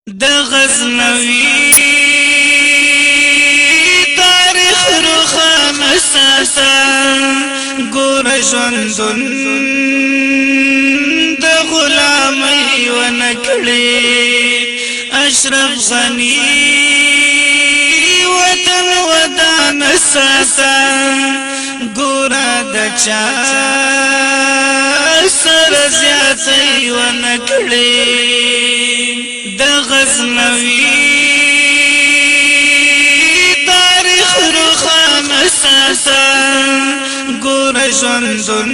د غزنوي تاریخ روخانه ساسا ګور ژوندون د غلامۍ ونکړي اشرف غني وطن ودان ساسا ګور د چا سر زیاتې ونکړي د غزنوي تاریخ روخانه ساسا ګور ژوندون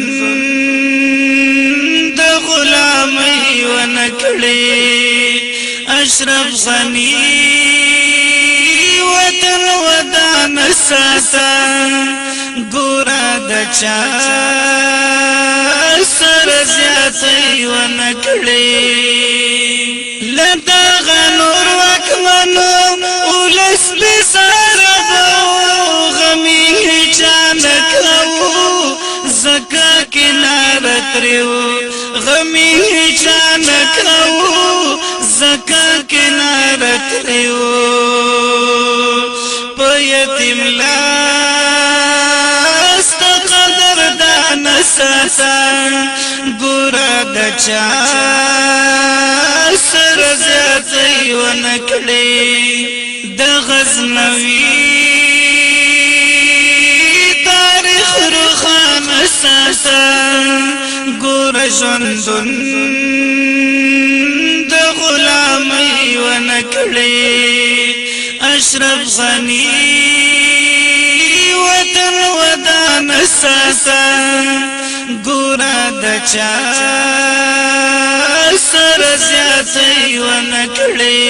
د غلامۍ ونکړي اشرف غني وطن ودان ساسا ګور د چا سر زیاتې ونکړي لدغ نور وکمنو ولس بساربو غمی چانکو زکا کنار تریو غمی چانکو زکا کنار تریو پا یتیم لاست قدر دان ساسا گورا دچا سر زیاتې ونکړي د غزنوي تاریخ روخانه ساسا ګور ژوندون د غلامۍ ونکړي اشرف غني وطن ودان ساسا ګور د چا سر زیاتې ونکړي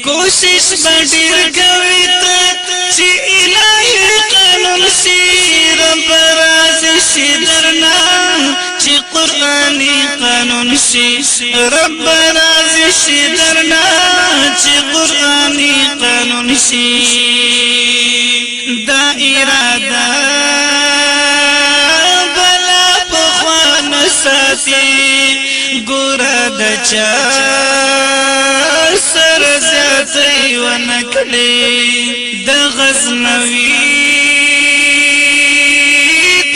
کوشش بډیر کوي ته چې الهي قانون شي رب راضي شي درنا چې قرآني قانون شي رب راضي شي درنا چې قرآني قانون شي دا اراده ساتي ګورا د چا سر زیاتې ونکړي د غزنوي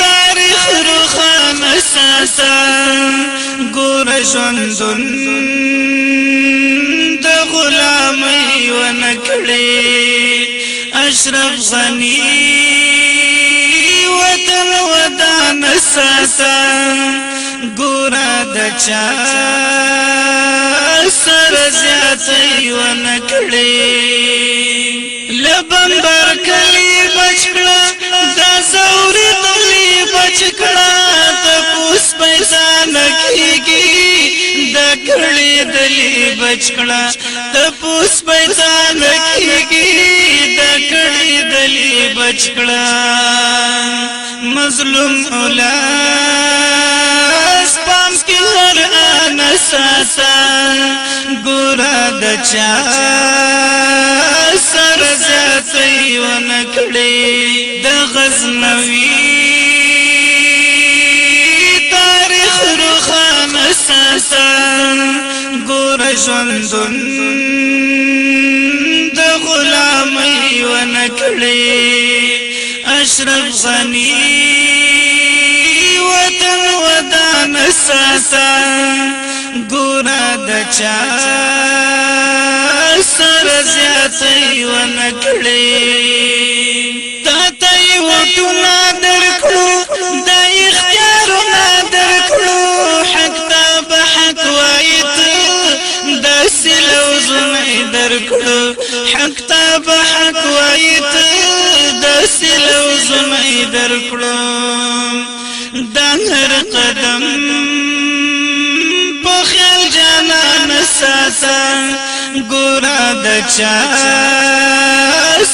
تاریخ روخانه ساسا ګور ژوندون د غلامۍ ونکړي اشرف غني وطن ودان ساسا ګورا د چا سر زیاتې ونکړي لبندر کلی بچکړه د زوري دلی بچکړه ته پوس پیدا نکېږي د کړي دلی بچکړه ته پوس پیدا نکېږي د کړي دلی بچکړه مظلوم اولاد پام کی هر آن ساسا ګورا د چا سر زیاتې ونکړي د غزنوي تاریخ روخانه ساسا ګورا ژوندون د غلامۍ ونکړي اشرف غني وطن ودان ساسا ګورا د چا سر زیاتې ونکړي تا ته وټونه درکړو د اختیارونه درکړو حق ته به حق وایت د سلوزونه درکړو حق ته به حق وایت د سلوزونه درکړو د هر قدم په خیال جانان ساسا ګورا د چا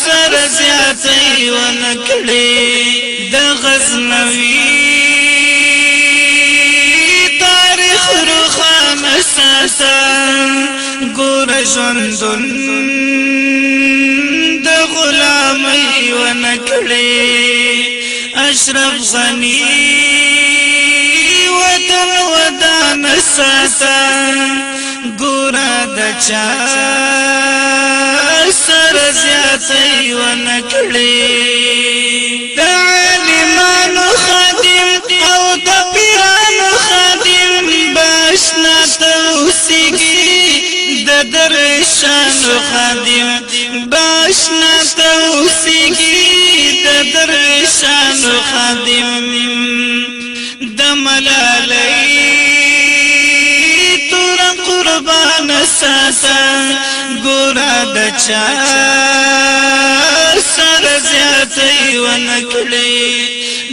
سر زیاتې ونکړي د غزنوي تاریخ روخانه ساسا ګور ژوندون د غلامۍ ونکړي اشرف غني وطن ودان ساسا ګورا د چا سر زیاتی ونکړي د عالمانو خادم او د پیرانو خادم باشنا توسیږي د درویشانو خادم باشنا توسیږي د درویشانو خادم د ملالۍ تور قربان ساته ګورا د چا سر زیاتی ونکړي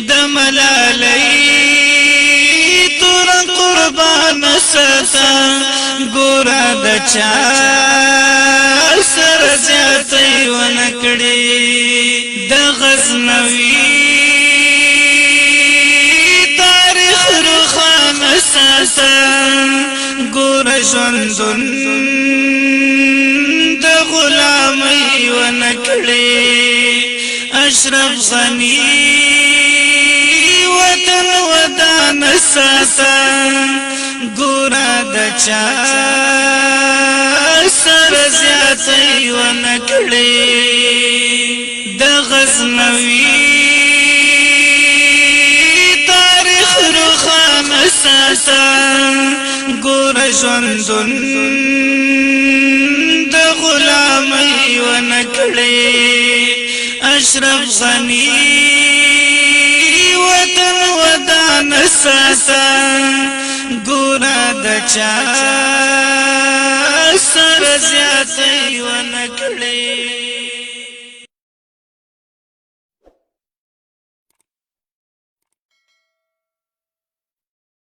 د ملالۍ تور قربان ساته ګورا د چا سر زیاتی ونکړي د غزنوي تاریخ روښانه ساته ګوره ژوندون د غلامۍ ونکړي اشرف غني وطن ودان ساته ګوره د چا سر زیاتی ونکړي د غزنوي تاریخ روښانه ساته ګوره ژوندون د غلامۍ ونکړي اشرف غني وطن ودان ساته ګوره د چا سر زیاتی ونکړي